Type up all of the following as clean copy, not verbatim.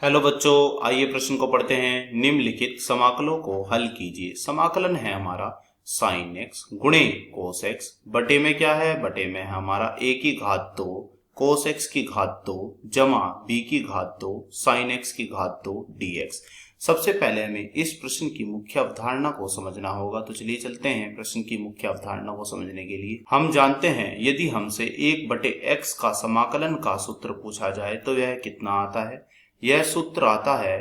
Hello बच्चों, आइए प्रश्न को पढ़ते हैं। निम्नलिखित समाकलों को हल कीजिए। समाकलन है हमारा साइन एक्स गुणे कोस एक्स, बटे में क्या है, बटे में है हमारा a की घात 2 कोस एक्स की घात 2 जमा b की घात 2 साइन एक्स की घात 2 dx। सबसे पहले हमें इस प्रश्न की मुख्य अवधारणा को समझना होगा, तो चलिए चलते हैं। प्रश्न की मुख्य अवधारणा को समझने के लिए हम जानते हैं, यदि हमसे 1/x का समाकलन का सूत्र पूछा जाए तो यह कितना आता है। यह सूत्र आता है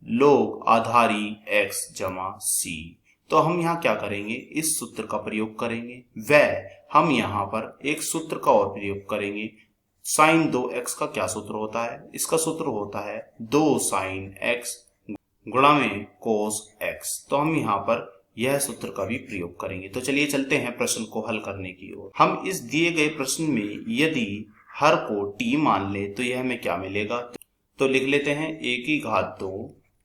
log आधारी x जमा c। तो हम यहाँ क्या करेंगे, इस सूत्र का प्रयोग करेंगे। हम यहाँ पर एक सूत्र का और प्रयोग करेंगे। साइन 2x का क्या सूत्र होता है, इसका सूत्र होता है 2 साइन x गुणा में कोस x। तो हम यहाँ पर यह सूत्र का भी प्रयोग करेंगे। तो चलिए चलते हैं प्रश्न को हल करने की ओर। हम इस दिए गए प्रश्न में यदि हर को t मान ले तो यह हमें क्या मिलेगा, तो लिख लेते हैं a की घात 2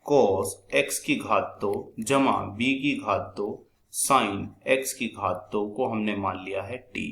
कोस x की घात 2 जमा b की घात 2 साइन x की घात 2 को हमने मान लिया है t।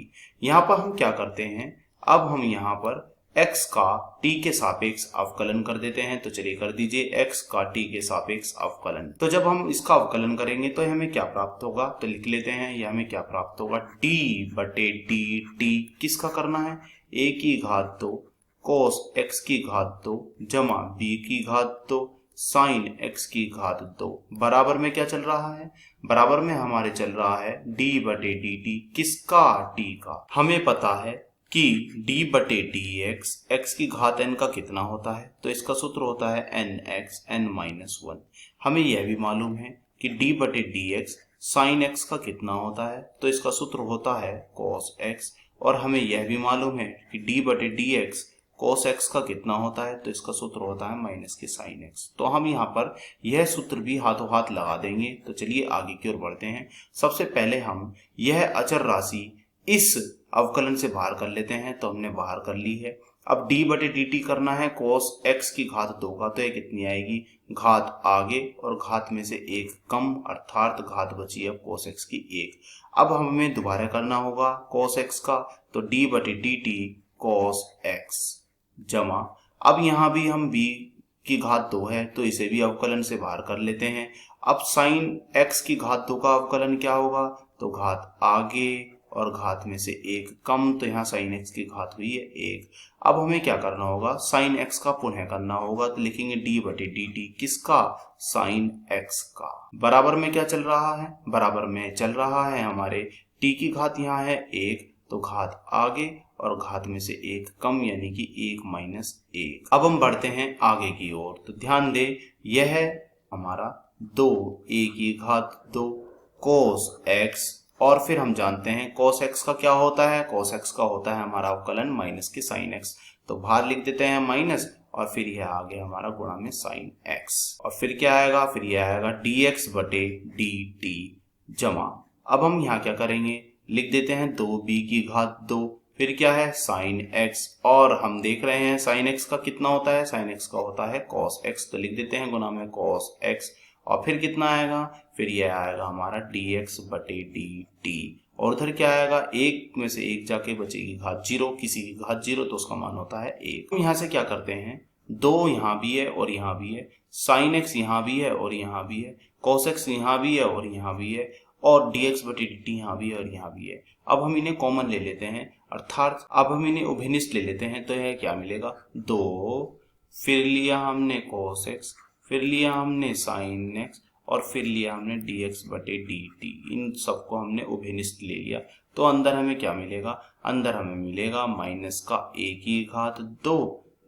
यहाँ पर हम क्या करते हैं, अब हम यहाँ पर x का t के सापेक्ष अवकलन कर देते हैं। तो चलिए कर दीजिए x का t के सापेक्ष अवकलन। तो जब हम इसका अवकलन करेंगे तो हमें क्या प्राप्त होगा, तो लिख लेते हैं यह हमें क्या प्राप्त होगा, d बटे dt किसका करना है, a की घात 2 कोस x की घात 2 जमा b की घात 2 साइन x की घात 2 बराबर में क्या चल रहा है, बराबर में हमारे चल रहा है d बटे dt किसका, t का। हमें पता है कि d बटे dx x की घात n का कितना होता है, तो इसका सूत्र होता है nx n-1। हमें यह भी मालूम है कि d बटे dx साइन x का कितना होता है, तो इसका सूत्र होता है cos x। और हमें यह भी मालूम है कि d बटे dx cos x का कितना होता है, तो इसका सूत्र होता है माइनस के साइन x। तो हम यहाँ पर यह सूत्र भी हाथों हाथ लगा देंगे। तो चलिए आगे की ओर बढ़ते हैं। सबसे पहले हम यह अचर राशि इस अवकलन से बाहर कर लेते हैं। तो हमने बाहर कर ली है। अब d बटे dt करना है cos x की घात 2 का, तो यह कितनी आएगी, घात आगे और घात में से एक कम, अर्थात घात बची है cos x की 1। अब हमें दोबारा करना होगा cos x का, तो d बटे dt cos x जमा, अब यहाँ भी हम b की घात 2 है तो इसे भी अवकलन से बाहर कर लेते हैं। अब साइन x की घात 2 का अवकलन क्या होगा, तो घात आगे और घात में से एक कम, तो यहाँ साइन x की घात हुई है 1। अब हमें क्या करना होगा, साइन x का पुनः करना होगा। तो लिखेंगे d बटे dt किसका, साइन x का। बराबर में क्या चल रहा है, बराबर में चल रहा है हमारे t की घात यहाँ है 1, तो घात आगे और घात में से एक कम, यानी कि 1-1। अब हम बढ़ते हैं आगे की ओर। तो ध्यान दे, यह है हमारा 2a की घात 2 कोस x, और फिर हम जानते हैं cos x का क्या होता है, cos x का होता है हमारा अवकलन माइनस के साइन x। तो बाहर लिख देते हैं माइनस, और फिर यह आ गया हमारा गुणा में साइन x, और फिर क्या आएगा, फिर यह आएगा dx बटे dt जमा। अब हम यहाँ क्या करेंगे, लिख देते हैं 2b की घात 2, फिर क्या है साइन x, और हम देख रहे हैं साइन x का कितना होता है, साइन x का होता है cos x। तो लिख देते हैं गुणा में cos x, और फिर कितना आएगा, फिर यह आएगा हमारा dx बटे dt, और उधर क्या आएगा, एक में से एक जाके बचेगी घात 0, किसी की घात 0 तो उसका मान होता है 1। हम यहाँ से क्या करते हैं, 2 यहाँ भी है और यहाँ भी है, साइन x यहाँ भी है और यहाँ भी है, cos x यहाँ भी है और यहाँ भी है, और dx बटे dt यहाँ भी है और यहाँ भी है। अब हम इन्हें कॉमन ले लेते हैं, अर्थात अब हम इन्हें उभयनिष्ठ ले लेते हैं। तो यह क्या मिलेगा, 2, फिर लिया हमने cos x, फिर लिया हमने sin x, और फिर लिया हमने dx बटे dt। इन सबको हमने उभयनिष्ठ ले लिया। तो अंदर हमें क्या मिलेगा, अंदर हमें मिलेगा माइनस का a की घात 2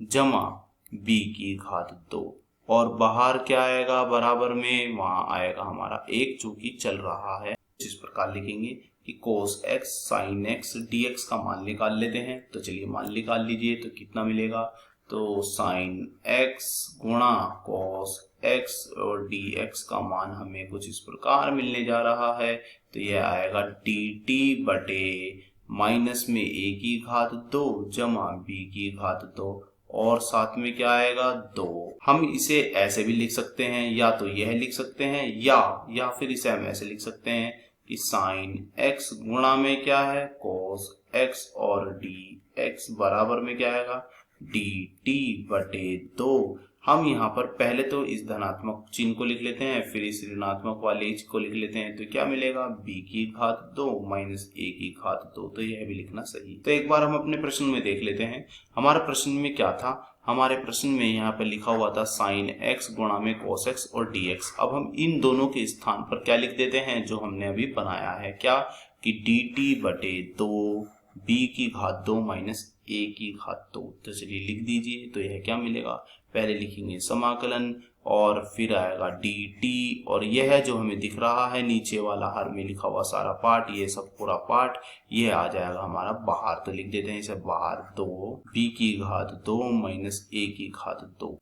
जमा b की घात 2, और बाहर क्या आएगा, बराबर में वहां आएगा हमारा 1 जो कि चल रहा है। इस प्रकार लिखेंगे कि cos x sin x dx का मान निकाल लेते हैं। तो चलिए मान निकाल लीजिए, तो कितना मिलेगा, तो sin x गुणा cos x और dx का मान हमें कुछ इस प्रकार मिलने जा रहा है। तो यह आएगा dt बटे माइनस में a की घात 2 जमा b की घात 2, और साथ में क्या आएगा 2। हम इसे ऐसे भी लिख सकते हैं, या तो यह लिख सकते हैं, या फिर इसे हम ऐसे लिख सकते हैं कि साइन x गुणा में क्या है cos x, और dx बराबर में क्या आएगा dt बटे 2। हम यहाँ पर पहले तो इस धनात्मक चिन्ह को लिख लेते हैं, फिर इस ऋणात्मक वाले को लिख लेते हैं। तो क्या मिलेगा, b की घात 2 माइनस a की घात 2। तो यह भी लिखना सही। तो एक बार हम अपने प्रश्न में देख लेते हैं, हमारे प्रश्न में क्या था। हमारे प्रश्न में यहाँ पर लिखा हुआ था sin x गुणा में cos x और dx। अब हम इन दोनों के स्थान पर क्या लिख देते हैं, जो हमने अभी बनाया है, क्या कि dt बटे 2 b की घात 2 माइनस a की घात 2। तो चलिए लिख दीजिए। तो यह क्या मिलेगा, पहले लिखेंगे समाकलन और फिर आएगा dt, और यह जो हमें दिख रहा है नीचे वाला हर में लिखा हुआ सारा पार्ट, ये सब पूरा पार्ट ये आ जाएगा हमारा बाहर। तो लिख देते हैं इसे बाहर 2 b की घात 2 माइनस a की घात 2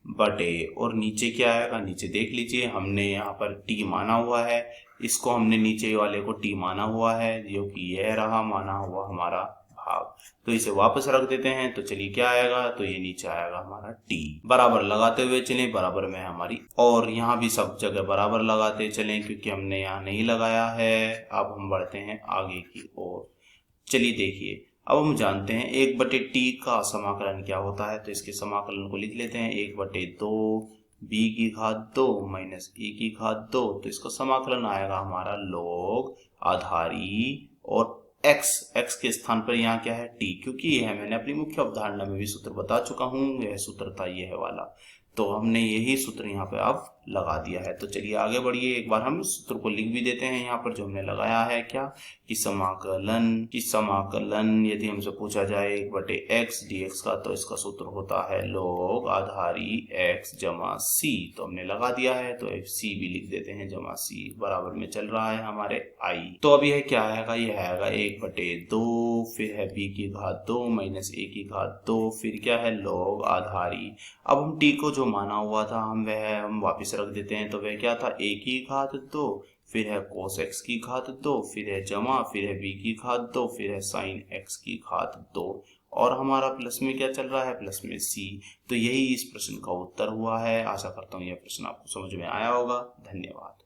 बटे, और नीचे क्या आएगा, नीचे देख लीजिए हमने यहाँ पर t माना हुआ है, इसको हमने नीचे वाले को t माना हुआ है, जो कि यह रहा माना हुआ हमारा भाग। तो इसे वापस रख देते हैं। तो चलिए क्या आएगा, तो ये नीचे आएगा हमारा t। बराबर लगाते हुए चलें, बराबर में हमारी, और यहाँ भी सब जगह बराबर लगाते चलें क्योंकि हमने यहाँ नहीं लगाया है। अब हम बढ़ते हैं आगे की ओर। चलिए देखिए, अब हम जानते हैं 1/t का समाकलन क्या होता है। तो इसके समाकलन को लिख लेते हैं, 1/2 b की घात 2 माइनस a की घात 2। तो इसका समाकलन आएगा हमारा log आधारी और x के स्थान पर यहाँ क्या है, t, क्योंकि यह मैंने अपनी मुख्य अवधारणा में भी सूत्र बता चुका हूँ। यह सूत्र था यह वाला, तो हमने यही सूत्र यहाँ पे अब लगा दिया है। तो चलिए आगे बढ़िए, एक बार हम सूत्र को लिख भी देते हैं यहाँ पर जो हमने लगाया है, क्या कि समाकलन यदि हमसे पूछा जाए 1/x dx का, तो इसका सूत्र होता है log आधारी x जमा c। तो हमने लगा दिया है, तो c भी लिख देते हैं जमा c, बराबर में चल रहा है हमारे i। तो अब यह क्या आएगा, यह आएगा 1/2, फिर है b की घात 2 माइनस a की घात 2, फिर क्या है log आधारी। अब हम t को जो माना हुआ था हम वापस रख देते हैं। तो वह क्या था, a की घात 2, फिर है cos x की घात 2, फिर है जमा, फिर है b की घात 2, फिर है sin x की घात 2, और हमारा प्लस में क्या चल रहा है, प्लस में c। तो यही इस प्रश्न का उत्तर हुआ है। आशा करता हूँ यह प्रश्न आपको समझ में आया होगा। धन्यवाद।